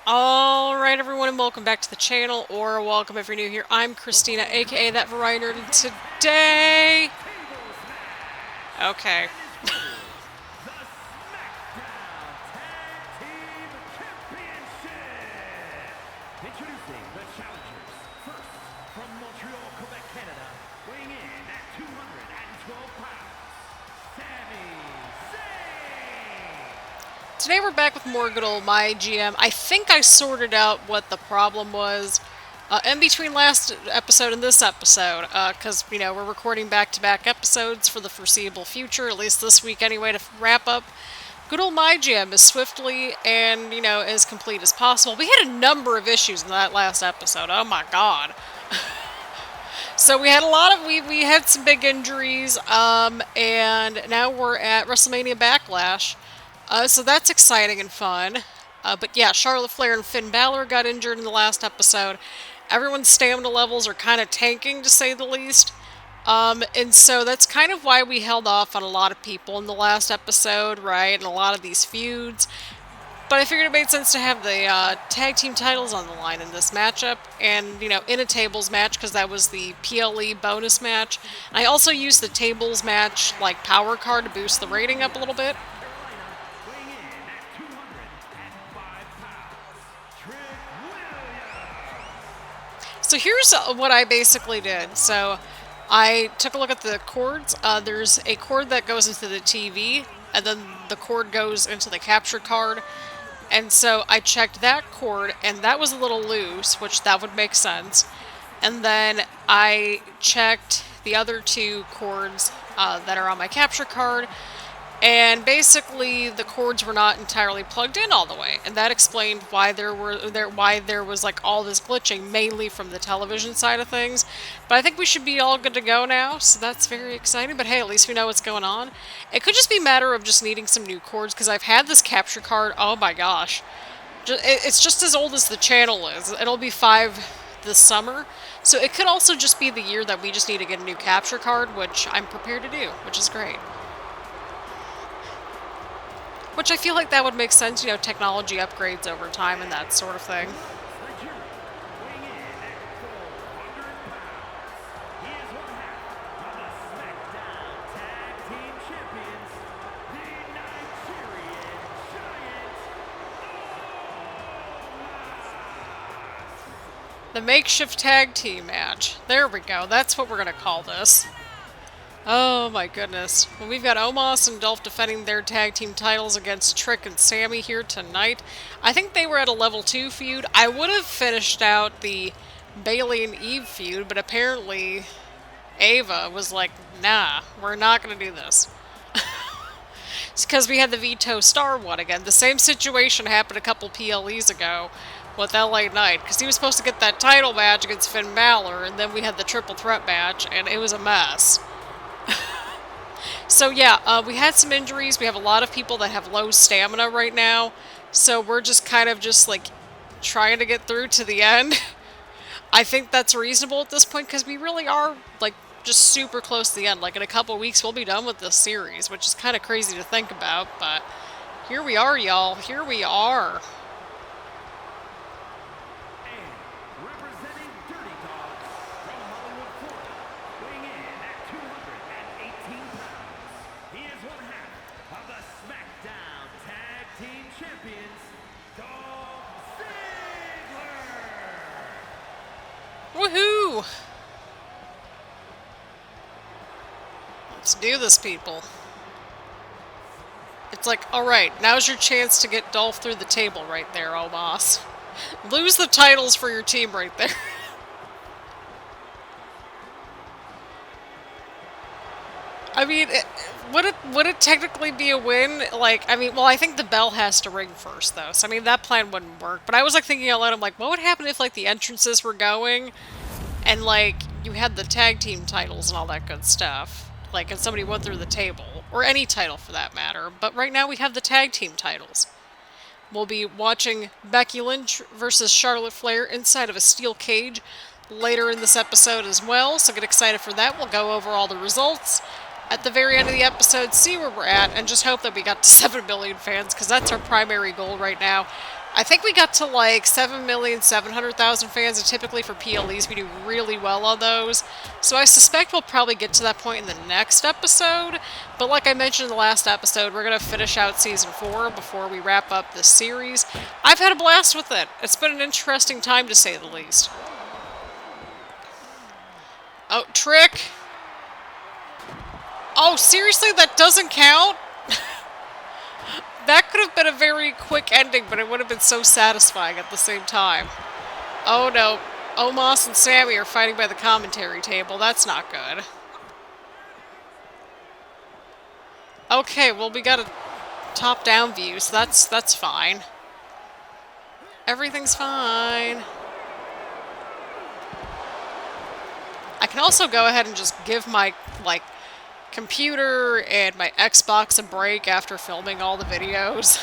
Alright everyone, and welcome back to the channel, or welcome if you're new here. I'm Christina, aka That Variety Nerd, and today... Okay. Introducing the challengers. First, from Montreal, Quebec, Canada, weighing in at 212 pounds, Sami, Zayn. Today we're back with more good old MyGM. I think I sorted out what the problem was in between last episode and this episode, because, you know, we're recording back-to-back episodes for the foreseeable future, at least this week anyway, to wrap up good old MyGM as swiftly and, you know, as complete as possible. We had a number of issues in that last episode. Oh my god. So we had a lot of, we had some big injuries, and now we're at WrestleMania Backlash. So that's exciting and fun. But yeah, Charlotte Flair and Finn Balor got injured in the last episode. Everyone's stamina levels are kind of tanking, to say the least. And so that's kind of why we held off on a lot of people in the last episode, right? And a lot of these feuds. But I figured it made sense to have the tag team titles on the line in this matchup. And, you know, in a tables match, because that was the PLE bonus match. And I also used the tables match, like, power card to boost the rating up a little bit. Weighing in at 205 pounds, Williams. So here's what I basically did. So I took a look at the cords. There's a cord that goes into the TV, and then the cord goes into the capture card. And so I checked that cord, and that was a little loose, which that would make sense. And then I checked the other two cords that are on my capture card, and basically the cords were not entirely plugged in all the way, and that explained why there was like all this glitching, mainly from the television side of things. But I think we should be all good to go now, so that's very exciting. But hey, at least we know what's going on. It could just be a matter of just needing some new cords, because I've had this capture card, oh my gosh, it's just as old as the channel is. It'll be 5 this summer, so it could also just be the year that we just need to get a new capture card, which I'm prepared to do, which is great. Which I feel like that would make sense, you know, technology upgrades over time and that sort of thing. Weighing in at 400 pounds, he is one half of the Smackdown Tag Team Champions, the Nigerian Giant. The makeshift tag team match. There we go. That's what we're going to call this. Oh my goodness. Well, we've got Omos and Dolph defending their tag team titles against Trick and Sami here tonight. I think they were at a level 2 feud. I would have finished out the Bayley and Eve feud, but apparently Ava was like, nah, we're not going to do this. It's because we had the Veto Star one again. The same situation happened a couple PLEs ago with LA Knight, because he was supposed to get that title match against Finn Balor, and then we had the triple threat match, and it was a mess. So yeah, we had some injuries. We have a lot of people that have low stamina right now. So we're just kind of just like trying to get through to the end. I think that's reasonable at this point, because we really are like just super close to the end. Like in a couple weeks we'll be done with this series, which is kind of crazy to think about. But here we are, y'all. Here we are. Representing Dirty Dogs from Hollywood, Florida, weighing in at 218 pounds, he is one half of the Smackdown Tag Team Champions, Dolph Ziggler. Woohoo! Let's do this, people. It's like, alright, now's your chance to get Dolph through the table right there, Omos. Lose the titles for your team right there. I mean, would it technically be a win? Like, I mean, well, I think the bell has to ring first, though. So, I mean, that plan wouldn't work. But I was, like, thinking out loud, I'm like, what would happen if, like, the entrances were going and, like, you had the tag team titles and all that good stuff? Like, and somebody went through the table. Or any title, for that matter. But right now, we have the tag team titles. We'll be watching Becky Lynch versus Charlotte Flair inside of a steel cage later in this episode as well, so get excited for that. We'll go over all the results at the very end of the episode, see where we're at, and just hope that we got to 7 million fans, because that's our primary goal right now. I think we got to like 7,700,000 fans, and typically for PLEs we do really well on those. So I suspect we'll probably get to that point in the next episode. But like I mentioned in the last episode, we're going to finish out Season 4 before we wrap up this series. I've had a blast with it. It's been an interesting time to say the least. Oh, trick! Oh, seriously? That doesn't count? That could have been a very quick ending, but it would have been so satisfying at the same time. Oh no, Omos and Sami are fighting by the commentary table. That's not good. Okay, well we got a top-down view, so that's fine. Everything's fine. I can also go ahead and just give my, like, computer and my Xbox a break after filming all the videos.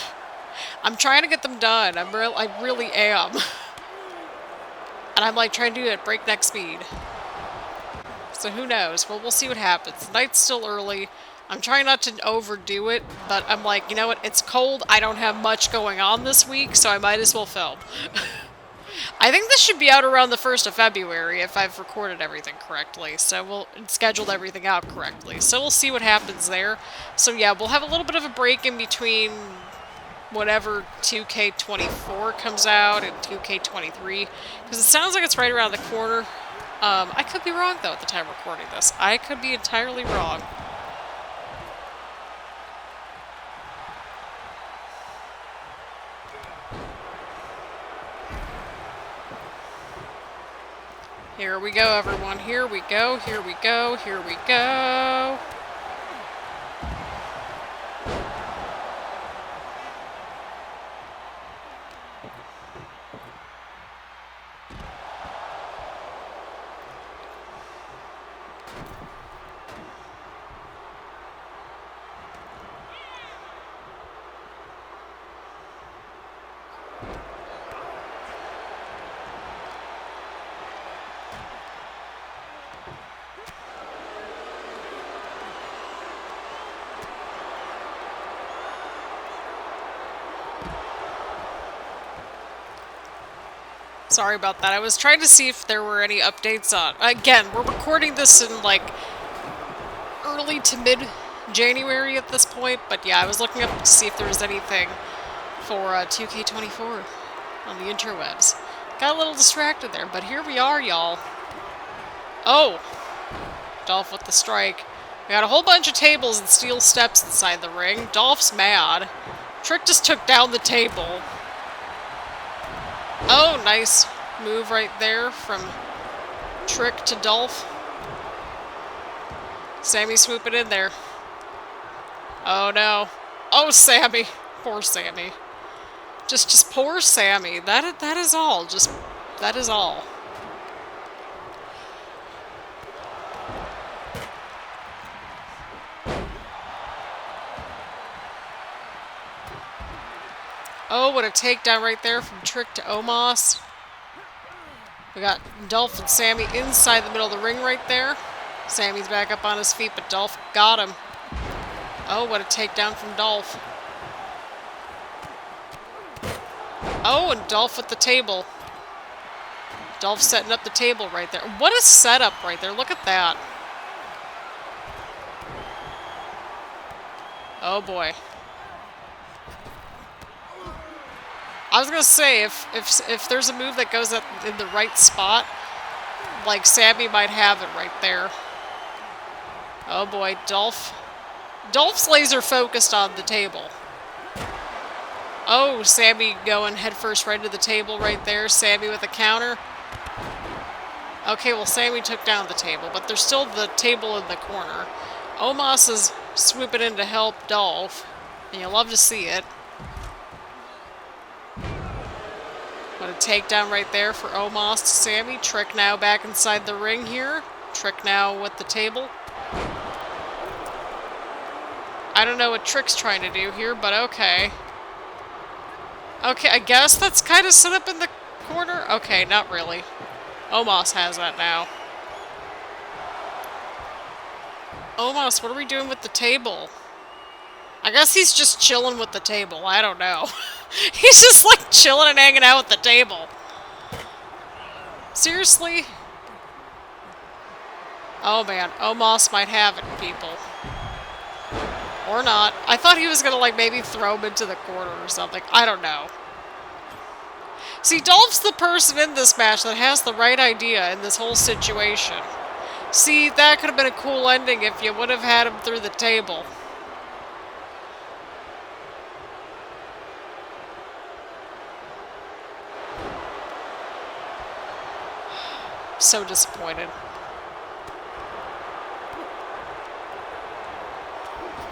I'm trying to get them done. I really am. And I'm like trying to do it at breakneck speed. So who knows? Well, we'll see what happens. The night's still early. I'm trying not to overdo it, but I'm like, you know what? It's cold. I don't have much going on this week, so I might as well film. I think this should be out around the 1st of February if I've recorded everything correctly. So we'll scheduled everything out correctly. So we'll see what happens there. So yeah, we'll have a little bit of a break in between whatever 2K24 comes out and 2K23. Because it sounds like it's right around the corner. I could be wrong though at the time of recording this. I could be entirely wrong. Here we go, everyone. Here we go, here we go, here we go. Sorry about that. I was trying to see if there were any updates on... Again, we're recording this in, like, early to mid-January at this point. But yeah, I was looking up to see if there was anything for 2K24 on the interwebs. Got a little distracted there, but here we are, y'all. Oh! Dolph with the strike. We got a whole bunch of tables and steel steps inside the ring. Dolph's mad. Trick just took down the table. Oh, nice move right there from Trick to Dolph. Sami swooping in there. Oh no. Oh, Sami. Poor Sami. Just poor Sami. That is all. That is all. Oh, what a takedown right there from Trick to Omos. We got Dolph and Sami inside the middle of the ring right there. Sami's back up on his feet, but Dolph got him. Oh, what a takedown from Dolph. Oh, and Dolph with the table. Dolph setting up the table right there. What a setup right there. Look at that. Oh, boy. I was gonna say, if there's a move that goes up in the right spot, like Sami might have it right there. Oh boy, Dolph's laser focused on the table. Oh, Sami going headfirst right into the table right there. Sami with a counter. Okay, well Sami took down the table, but there's still the table in the corner. Omos is swooping in to help Dolph, and you love to see it. What a takedown right there for Omos to Sami. Trick now back inside the ring here. Trick now with the table. I don't know what Trick's trying to do here, but okay. Okay, I guess that's kind of set up in the corner. Okay, not really. Omos has that now. Omos, what are we doing with the table? I guess he's just chilling with the table. I don't know. He's just like chilling and hanging out at the table. Seriously? Oh man, Omos might have it, people. Or not. I thought he was gonna like maybe throw him into the corner or something. I don't know. See, Dolph's the person in this match that has the right idea in this whole situation. See, that could have been a cool ending if you would have had him through the table. So disappointed.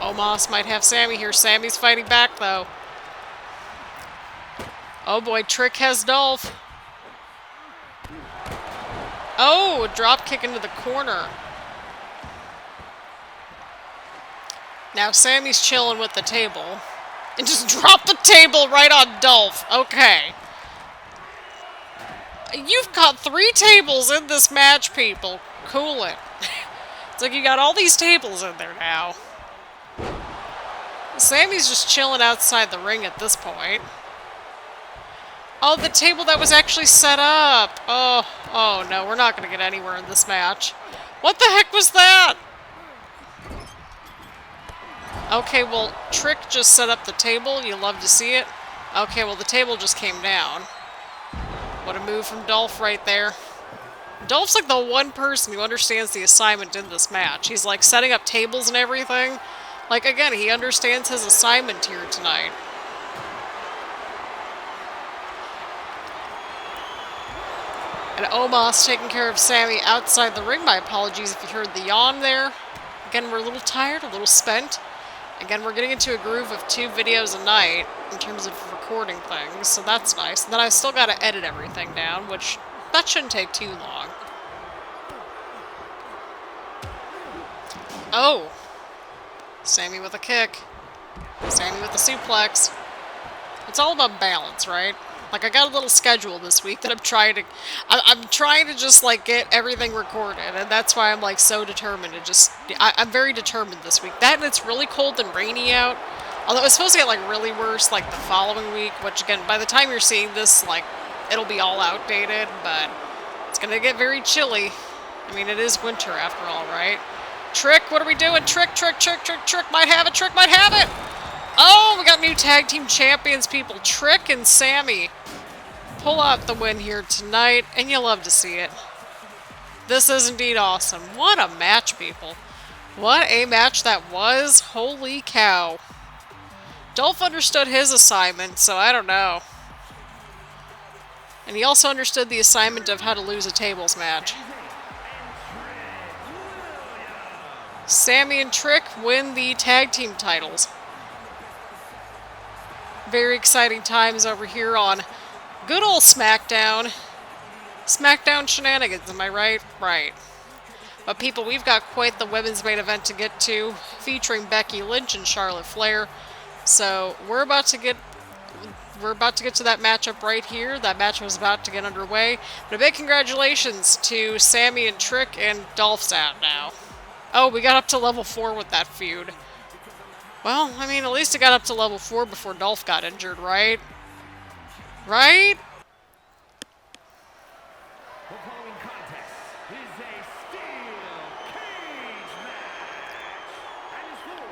Omos might have Sami here. Sami's fighting back, though. Oh boy, Trick has Dolph. Oh, a drop kick into the corner. Now Sami's chilling with the table. And just drop the table right on Dolph. Okay. You've got 3 tables in this match, people. Cool it. It's like you got all these tables in there now. Sami's just chilling outside the ring at this point. Oh, the table that was actually set up. Oh no, we're not going to get anywhere in this match. What the heck was that? Okay, well, Trick just set up the table. You love to see it. Okay, well, the table just came down. What a move from Dolph right there. Dolph's like the one person who understands the assignment in this match. He's like setting up tables and everything. Like, again, he understands his assignment here tonight. And Omos taking care of Sami outside the ring. My apologies if you heard the yawn there. Again, we're a little tired, a little spent. Again, we're getting into a groove of 2 videos a night in terms of recording things, so that's nice. And then I still got to edit everything down, which that shouldn't take too long. Oh! Sami with a kick. Sami with a suplex. It's all about balance, right? Like, I got a little schedule this week that I'm trying to just, like, get everything recorded, and that's why I'm, like, so determined to just, I'm very determined this week. That, and it's really cold and rainy out, although it's supposed to get, like, really worse, like, the following week, which, again, by the time you're seeing this, like, it'll be all outdated, but it's gonna get very chilly. I mean, it is winter, after all, right? Trick, what are we doing? Trick might have it, Trick might have it! Oh, we got new tag team champions, people. Trick and Sami pull out the win here tonight, and you'll love to see it. This is indeed awesome. What a match, people. What a match that was. Holy cow. Dolph understood his assignment, so I don't know. And he also understood the assignment of how to lose a tables match. Sami and Trick win the tag team titles. Very exciting times over here on good old Smackdown. Smackdown shenanigans, am I right? Right. But people, we've got quite the women's main event to get to, featuring Becky Lynch and Charlotte Flair. So we're about to get to that matchup right here. That match was about to get underway. But a big congratulations to Sami and Trick, and Dolph's out now. Oh, we got up to level 4 with that feud. Well, I mean, at least it got up to level 4 before Dolph got injured, right? Right? The following contest is a steel cage match and is for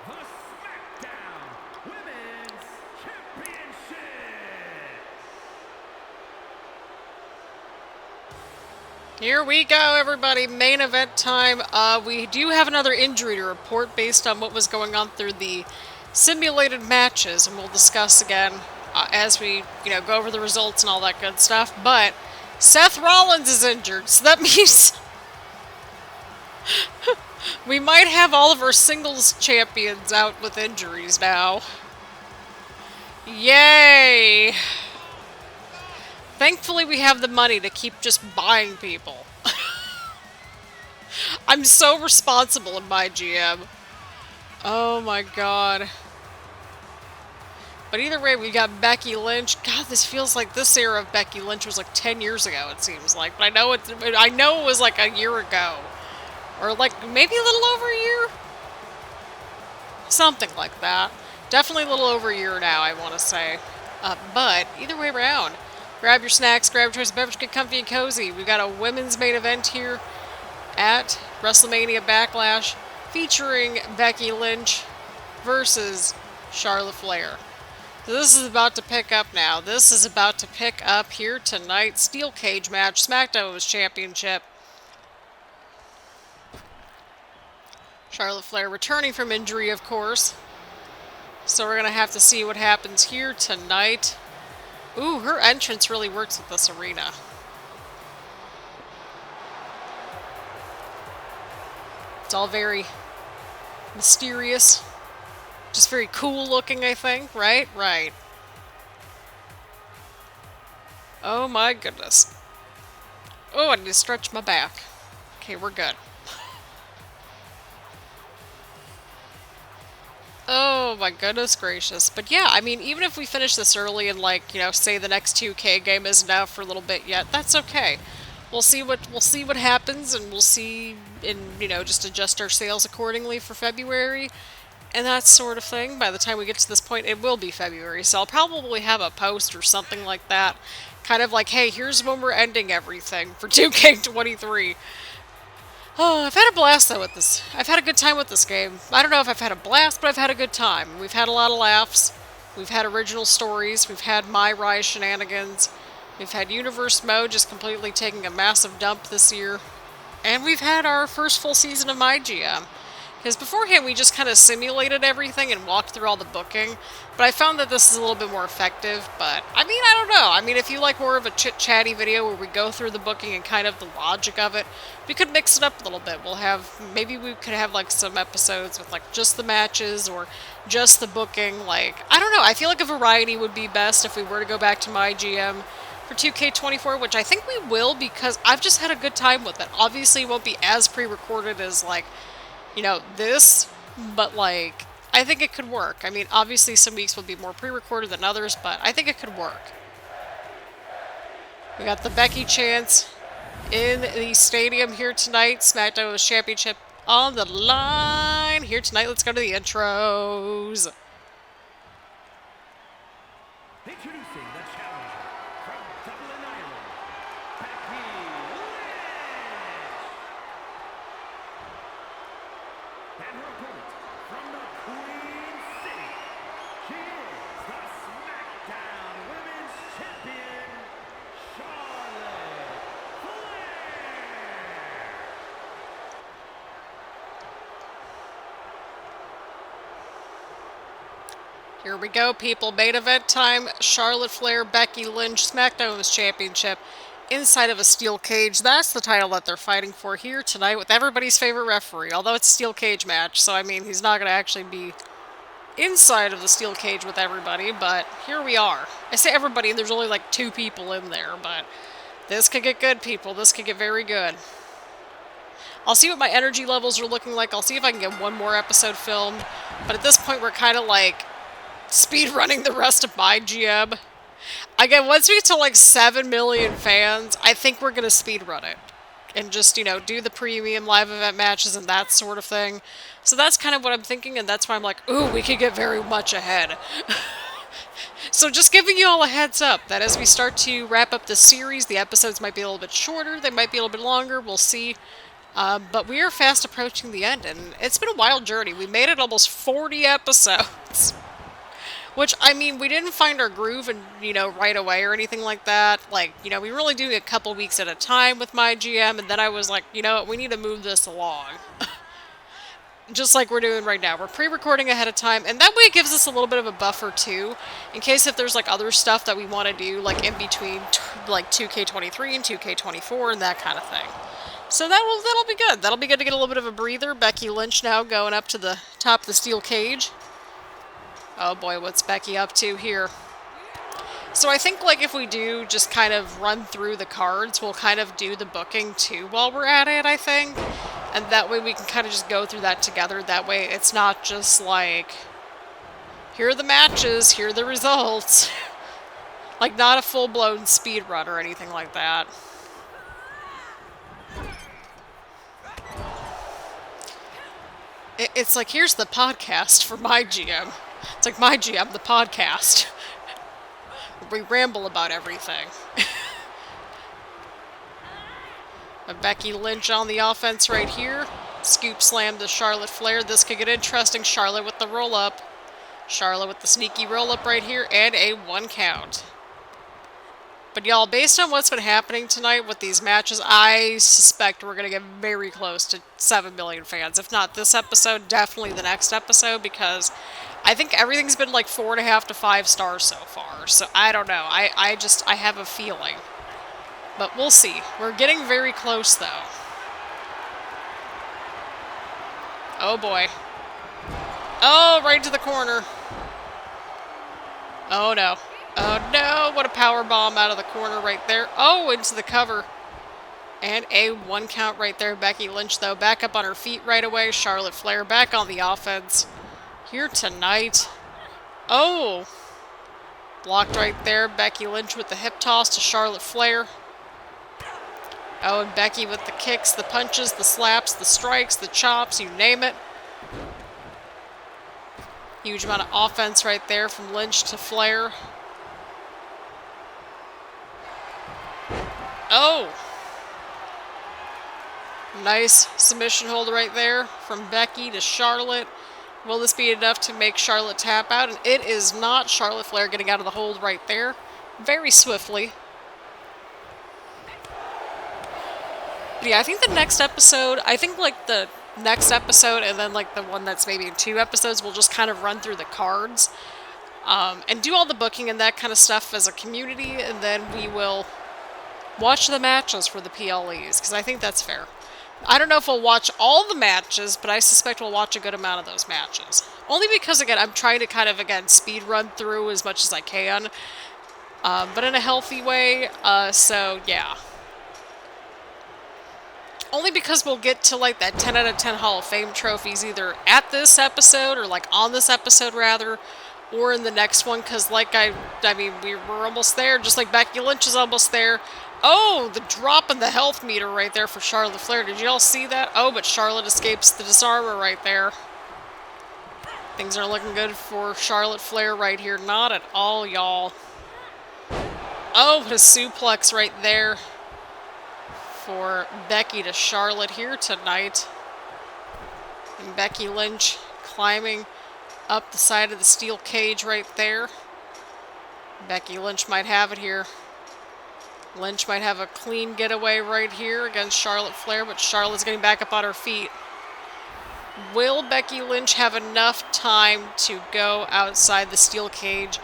the SmackDown Women's Championship. Here we go, everybody. Main event time. We do have another injury to report based on what was going on through the simulated matches, and we'll discuss again as we, go over the results and all that good stuff. But Seth Rollins is injured, so that means we might have all of our singles champions out with injuries now. Yay! Thankfully, we have the money to keep just buying people. I'm so responsible in MyGM. Oh my god. But either way, we got Becky Lynch. God, this feels like this era of Becky Lynch was like 10 years ago, it seems like. But I know it was like a year ago. Or like maybe a little over a year? Something like that. Definitely a little over a year now, I want to say. But either way around, grab your snacks, grab your choice of beverage, get comfy and cozy. We've got a women's main event here at WrestleMania Backlash featuring Becky Lynch versus Charlotte Flair. So this is about to pick up now. This is about to pick up here tonight. Steel cage match, Smackdown Women's Championship. Charlotte Flair returning from injury, of course. So we're going to have to see what happens here tonight. Ooh, her entrance really works with this arena. It's all very mysterious. Just very cool looking, I think. Right? Right. Oh my goodness. Oh, I need to stretch my back. Okay, we're good. Oh my goodness gracious. But yeah, I mean, even if we finish this early and like, say the next 2K game isn't out for a little bit yet, that's okay. We'll see what happens, and we'll see and just adjust our sales accordingly for February and that sort of thing. By the time we get to this point, it will be February, so I'll probably have a post or something like that. Kind of like, hey, here's when we're ending everything for 2K23. Oh, I've had a blast, though, with this. I've had a good time with this game. I don't know if I've had a blast, but I've had a good time. We've had a lot of laughs. We've had original stories. We've had my Rise shenanigans. We've had Universe Mode just completely taking a massive dump this year. And we've had our first full season of MyGM. Because beforehand, we just kind of simulated everything and walked through all the booking. But I found that this is a little bit more effective. But, I mean, I don't know. I mean, if you like more of a chit-chatty video where we go through the booking and kind of the logic of it, we could mix it up a little bit. Maybe we could have, like, some episodes with, like, just the matches or just the booking. Like, I don't know. I feel like a variety would be best if we were to go back to MyGM for 2K24, which I think we will because I've just had a good time with it. Obviously, it won't be as pre-recorded as, like, this, but, like, I think it could work. I mean, obviously some weeks will be more pre-recorded than others, but I think it could work. We got the Becky chance in the stadium here tonight. Smackdown Women's Championship on the line here tonight. Let's go to the intros. Introducing the challenger from Dublin, Ireland, Becky Lynch. And her opponent from the Queen City, she is the SmackDown Women's Champion, Charlotte Flair. Here we go, people. Main event time. Charlotte Flair, Becky Lynch, Smackdown Women's Championship inside of a steel cage. That's the title that they're fighting for here tonight with everybody's favorite referee. Although it's a steel cage match, so I mean, he's not going to actually be inside of the steel cage with everybody, but here we are. I say everybody, and there's only like 2 people in there, but this could get good, people. This could get very good. I'll see what my energy levels are looking like. I'll see if I can get one more episode filmed, but at this point, we're kind of like speed running the rest of MyGM. Again, once we get to like 7 million fans, I think we're going to speed run it. And just, do the premium live event matches and that sort of thing. So that's kind of what I'm thinking, and that's why I'm like, ooh, we could get very much ahead. So just giving you all a heads up that as we start to wrap up the series, the episodes might be a little bit shorter, they might be a little bit longer, we'll see. But we are fast approaching the end, and it's been a wild journey. We made it almost 40 episodes. Which, I mean, we didn't find our groove and, right away or anything like that. Like, we really do a couple weeks at a time with MyGM, and then I was like, we need to move this along. Just like we're doing right now. We're pre-recording ahead of time, and that way it gives us a little bit of a buffer, too, in case if there's, like, other stuff that we want to do, like, in between, like, 2K23 and 2K24 and that kind of thing. So that'll be good. That'll be good to get a little bit of a breather. Becky Lynch now going up to the top of the steel cage. Oh boy, what's Becky up to here? So I think, like, if we do just kind of run through the cards, we'll kind of do the booking too while we're at it, I think. And that way we can kind of just go through that together. That way it's not just like, here are the matches, here are the results. Like, not a full-blown speed run or anything like that. It's like, here's the podcast for MyGM. It's like MyGM, the podcast. We ramble about everything. But Becky Lynch on the offense right here. Scoop slam to Charlotte Flair. This could get interesting. Charlotte with the roll-up. Charlotte with the sneaky roll-up right here. And a 1 count. But y'all, based on what's been happening tonight with these matches, I suspect we're going to get very close to 7 million fans. If not this episode, definitely the next episode, because I think everything's been like 4.5 to 5 stars so far. So I don't know. I have a feeling. But we'll see. We're getting very close, though. Oh, boy. Oh, right to the corner. Oh, no. Oh, no. What a power bomb out of the corner right there. Oh, into the cover. And a 1 count right there. Becky Lynch, though, back up on her feet right away. Charlotte Flair back on the offense here tonight. Oh. Blocked right there. Becky Lynch with the hip toss to Charlotte Flair. Oh, and Becky with the kicks, the punches, the slaps, the strikes, the chops, you name it. Huge amount of offense right there from Lynch to Flair. Oh! Nice submission hold right there from Becky to Charlotte. Will this be enough to make Charlotte tap out? And it is not. Charlotte Flair getting out of the hold right there very swiftly. But yeah, I think the next episode, like the next episode and then like the one that's maybe in 2 episodes, we'll just kind of run through the cards and do all the booking and that kind of stuff as a community, and then we will watch the matches for the PLEs, because I think that's fair. I don't know if we'll watch all the matches, but I suspect we'll watch a good amount of those matches. Only because, again, I'm trying to kind of, again, speed run through as much as I can, but in a healthy way, so yeah. Only because we'll get to, like, that 10 out of 10 Hall of Fame trophies either at this episode, or, like, on this episode, rather, or in the next one, because, like, I mean, we're almost there, just like Becky Lynch is almost there. Oh, the drop in the health meter right there for Charlotte Flair. Did you all see that? Oh, but Charlotte escapes the disarmer right there. Things are looking good for Charlotte Flair right here. Not at all, y'all. Oh, a suplex right there for Becky to Charlotte here tonight. And Becky Lynch climbing up the side of the steel cage right there. Becky Lynch might have it here. Lynch might have a clean getaway right here against Charlotte Flair, but Charlotte's getting back up on her feet. Will Becky Lynch have enough time to go outside the steel cage?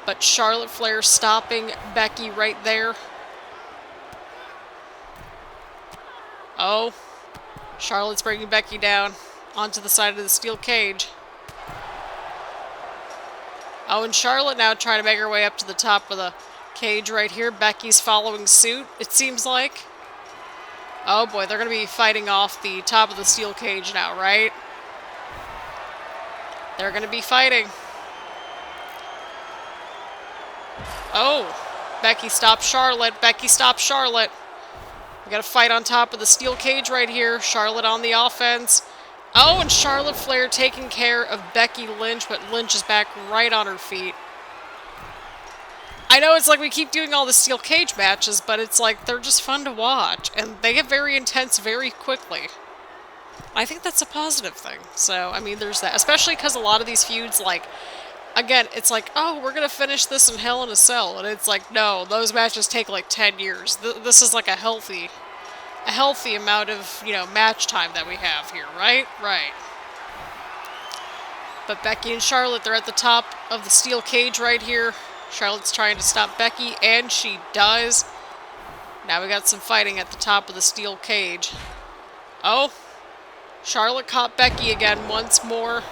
But Charlotte Flair stopping Becky right there. Oh, Charlotte's bringing Becky down onto the side of the steel cage. Oh, and Charlotte now trying to make her way up to the top of the cage right here. Becky's following suit, it seems like. Oh boy, they're going to be fighting off the top of the steel cage now, right? They're going to be fighting. Oh, Becky stopped Charlotte. Becky stopped Charlotte. We got a fight on top of the steel cage right here. Charlotte on the offense. Oh, and Charlotte Flair taking care of Becky Lynch, but Lynch is back right on her feet. I know it's like we keep doing all the steel cage matches, but it's like they're just fun to watch, and they get very intense very quickly. I think that's a positive thing. So, I mean, there's that. Especially because a lot of these feuds, like, again, it's like, oh, we're going to finish this in Hell in a Cell. And it's like, no, those matches take like 10 years. This is like a healthy amount of, you know, match time that we have here, right? Right. But Becky and Charlotte, they're at the top of the steel cage right here. Charlotte's trying to stop Becky, and she does. Now we got some fighting at the top of the steel cage. Oh, Charlotte caught Becky again once more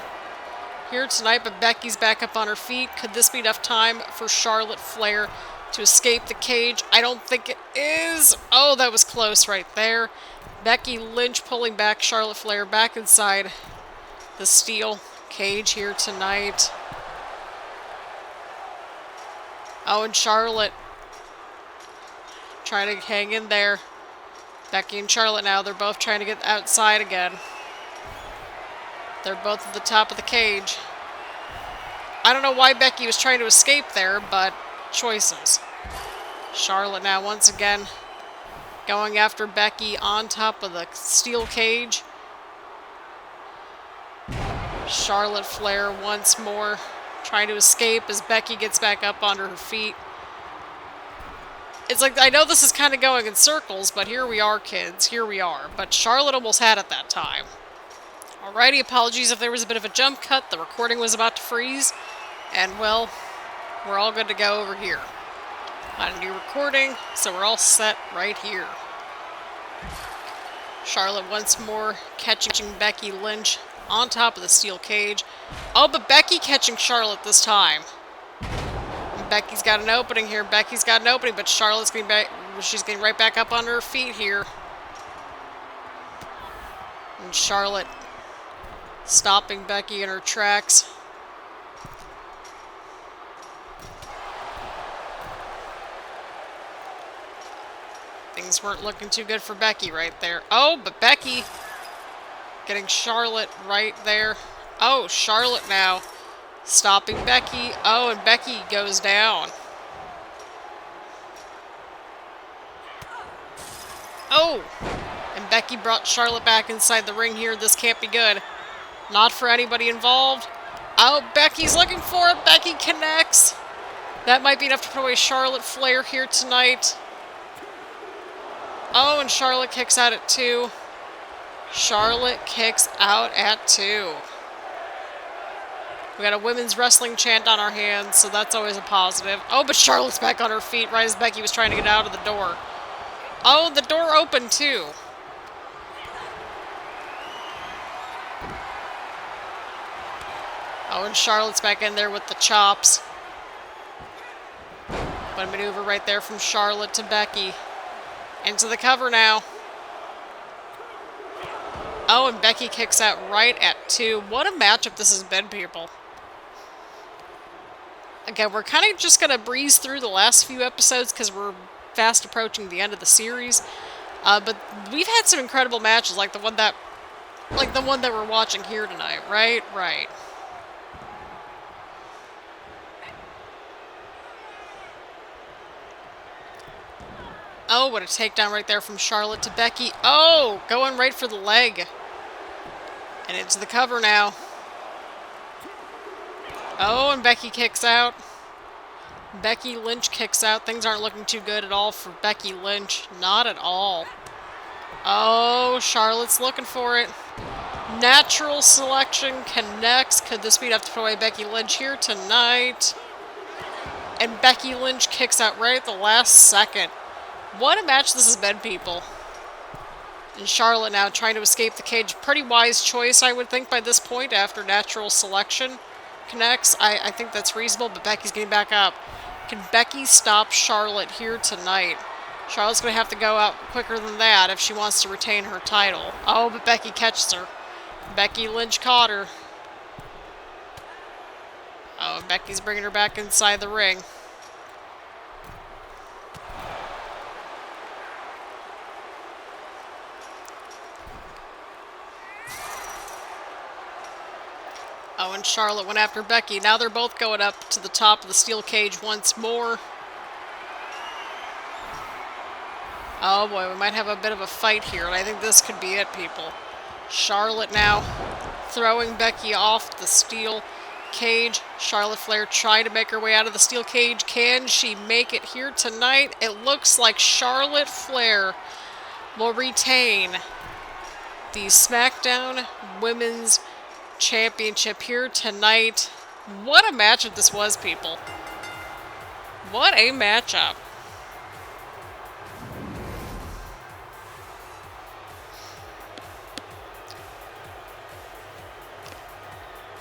here tonight, but Becky's back up on her feet. Could this be enough time for Charlotte Flair to escape the cage? I don't think it is. Oh, that was close right there. Becky Lynch pulling back Charlotte Flair back inside the steel cage here tonight. Oh, and Charlotte trying to hang in there. Becky and Charlotte now, they're both trying to get outside again. They're both at the top of the cage. I don't know why Becky was trying to escape there, but choices. Charlotte now once again going after Becky on top of the steel cage. Charlotte Flair once more trying to escape as Becky gets back up onto her feet. It's like, I know this is kind of going in circles, but here we are, kids. Here we are. But Charlotte almost had it that time. Alrighty, apologies if there was a bit of a jump cut. The recording was about to freeze. And, well, we're all good to go over here. On a new recording, so we're all set right here. Charlotte once more catching Becky Lynch on top of the steel cage. Oh, but Becky catching Charlotte this time. Becky's got an opening here. Becky's got an opening, but Charlotte's getting back. She's getting right back up on her feet here. And Charlotte stopping Becky in her tracks. Things weren't looking too good for Becky right there. Oh, but Becky getting Charlotte right there. Oh, Charlotte now stopping Becky. Oh, and Becky goes down. Oh! And Becky brought Charlotte back inside the ring here. This can't be good. Not for anybody involved. Oh, Becky's looking for it. Becky connects. That might be enough to put away Charlotte Flair here tonight. Oh, and Charlotte kicks out at 2. Charlotte kicks out at 2. We got a women's wrestling chant on our hands, so that's always a positive. Oh, but Charlotte's back on her feet right as Becky was trying to get out of the door. Oh, the door opened too. Oh, and Charlotte's back in there with the chops. What a maneuver right there from Charlotte to Becky. Into the cover now. Oh, and Becky kicks out right at 2. What a matchup this has been, people. Again, we're kind of just going to breeze through the last few episodes because we're fast approaching the end of the series. But we've had some incredible matches, like the one that we're watching here tonight, right? Right. Oh, what a takedown right there from Charlotte to Becky. Oh, going right for the leg. And into the cover now. Oh, and Becky kicks out. Becky Lynch kicks out. Things aren't looking too good at all for Becky Lynch. Not at all. Oh, Charlotte's looking for it. Natural selection connects. Could this be enough to put away Becky Lynch here tonight? And Becky Lynch kicks out right at the last second. What a match this has been, people. And Charlotte now trying to escape the cage. Pretty wise choice, I would think, by this point after natural selection connects. I think that's reasonable, but Becky's getting back up. Can Becky stop Charlotte here tonight? Charlotte's going to have to go out quicker than that if she wants to retain her title. Oh, but Becky catches her. Becky Lynch caught her. Oh, Becky's bringing her back inside the ring. Oh, and Charlotte went after Becky. Now they're both going up to the top of the steel cage once more. Oh boy, we might have a bit of a fight here, and I think this could be it, people. Charlotte now throwing Becky off the steel cage. Charlotte Flair trying to make her way out of the steel cage. Can she make it here tonight? It looks like Charlotte Flair will retain the SmackDown Women's Championship here tonight. What a matchup this was, people. What a matchup.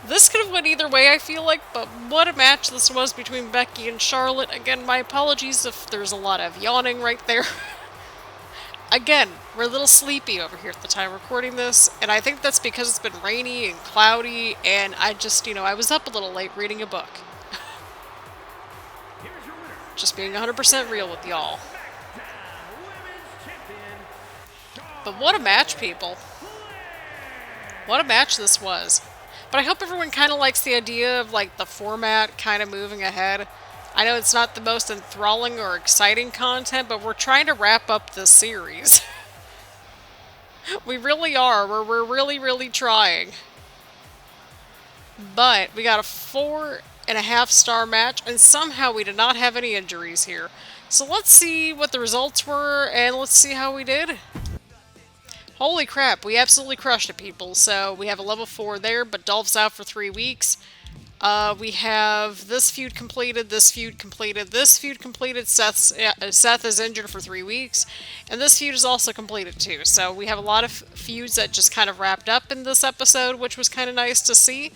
This could have went either way, I feel like, but what a match this was between Becky and Charlotte. Again, my apologies if there's a lot of yawning right there. Again, we're a little sleepy over here at the time recording this, and I think that's because it's been rainy and cloudy, and I just, I was up a little late reading a book. Just being 100% real with y'all. But what a match, people. What a match this was. But I hope everyone kind of likes the idea of, like, the format kind of moving ahead. I know it's not the most enthralling or exciting content, but we're trying to wrap up this series. We really are. We're really, really trying. But we got a 4.5-star match, and somehow we did not have any injuries here. So let's see what the results were, and let's see how we did. Holy crap, we absolutely crushed it, people. So we have a level 4 there, but Dolph's out for 3 weeks. We have this feud completed, this feud completed, this feud completed. Seth is injured for 3 weeks, and this feud is also completed too. So we have a lot of feuds that just kind of wrapped up in this episode, which was kind of nice to see.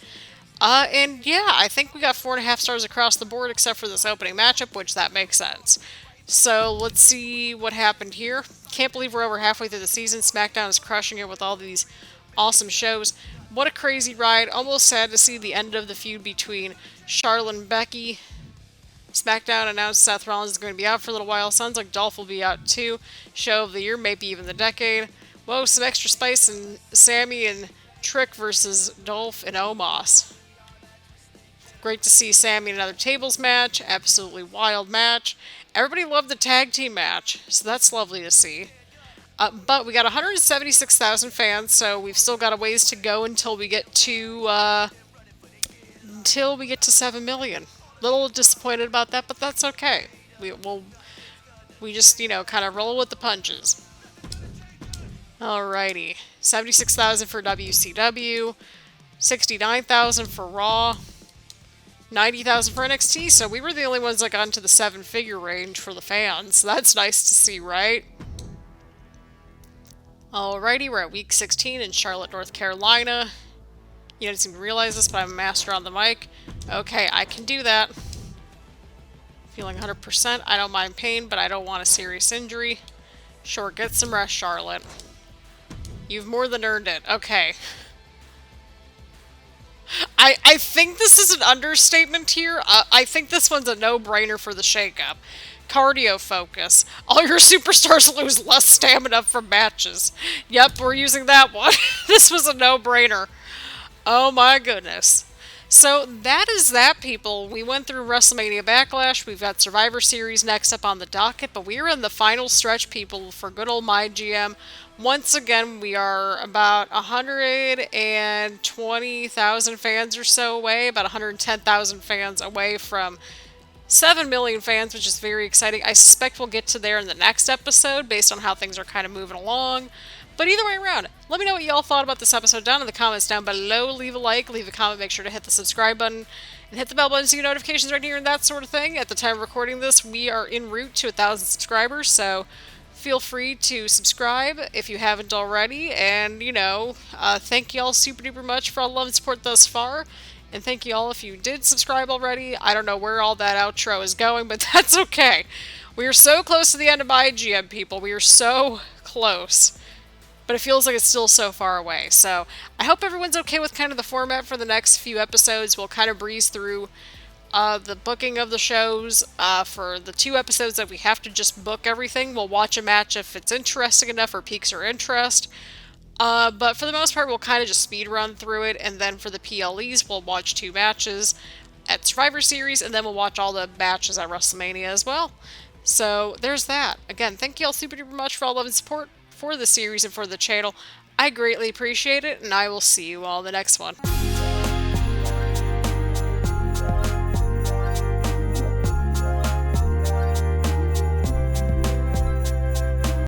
And yeah, I think we got 4.5 stars across the board, except for this opening matchup, which that makes sense. So let's see what happened here. Can't believe we're over halfway through the season. Smackdown is crushing it with all these awesome shows. What a crazy ride. Almost sad to see the end of the feud between Charlotte and Becky. Smackdown announced Seth Rollins is going to be out for a little while. Sounds like Dolph will be out too. Show of the year, maybe even the decade. Whoa, some extra spice in Sami and Trick versus Dolph and Omos. Great to see Sami in another tables match. Absolutely wild match. Everybody loved the tag team match, so that's lovely to see. But we got 176,000 fans, so we've still got a ways to go until we get to 7 million. Little disappointed about that, but that's okay. We just kind of roll with the punches. Alrighty, 76,000 for WCW, 69,000 for Raw, 90,000 for NXT. So we were the only ones that got into the 7-figure range for the fans. That's nice to see, right? Alrighty, we're at week 16 in Charlotte, North Carolina. You didn't seem to realize this, but I'm a master on the mic. Okay, I can do that. Feeling 100%. I don't mind pain, but I don't want a serious injury. Sure, get some rest, Charlotte. You've more than earned it. Okay. I think this is an understatement here. I think this one's a no-brainer for the shakeup. Cardio focus. All your superstars lose less stamina from matches. Yep, we're using that one. This was a no-brainer. Oh my goodness. So that is that, people. We went through WrestleMania Backlash. We've got Survivor Series next up on the docket, but we are in the final stretch, people, for good old MyGM. Once again, we are about 120,000 fans or so away, about 110,000 fans away from 7 million fans, which is very exciting. I suspect we'll get to there in the next episode based on how things are kind of moving along. But either way around, let me know what y'all thought about this episode down in the comments down below. Leave a like, leave a comment, make sure to hit the subscribe button, and hit the bell button so you get notifications right here and that sort of thing. At the time of recording this, we are en route to 1,000 subscribers, so feel free to subscribe if you haven't already. And, thank y'all super duper much for all the love and support thus far. And thank you all if you did subscribe already. I don't know where all that outro is going, but that's okay. We are so close to the end of MyGM, people. We are so close. But it feels like it's still so far away. So I hope everyone's okay with kind of the format for the next few episodes. We'll kind of breeze through the booking of the shows. For the 2 episodes that we have to just book everything, we'll watch a match if it's interesting enough or piques our interest. But for the most part, we'll kind of just speed run through it. And then for the PLEs, we'll watch 2 matches at Survivor Series. And then we'll watch all the matches at WrestleMania as well. So there's that. Again, thank you all super duper much for all love and support for the series and for the channel. I greatly appreciate it, and I will see you all in the next one.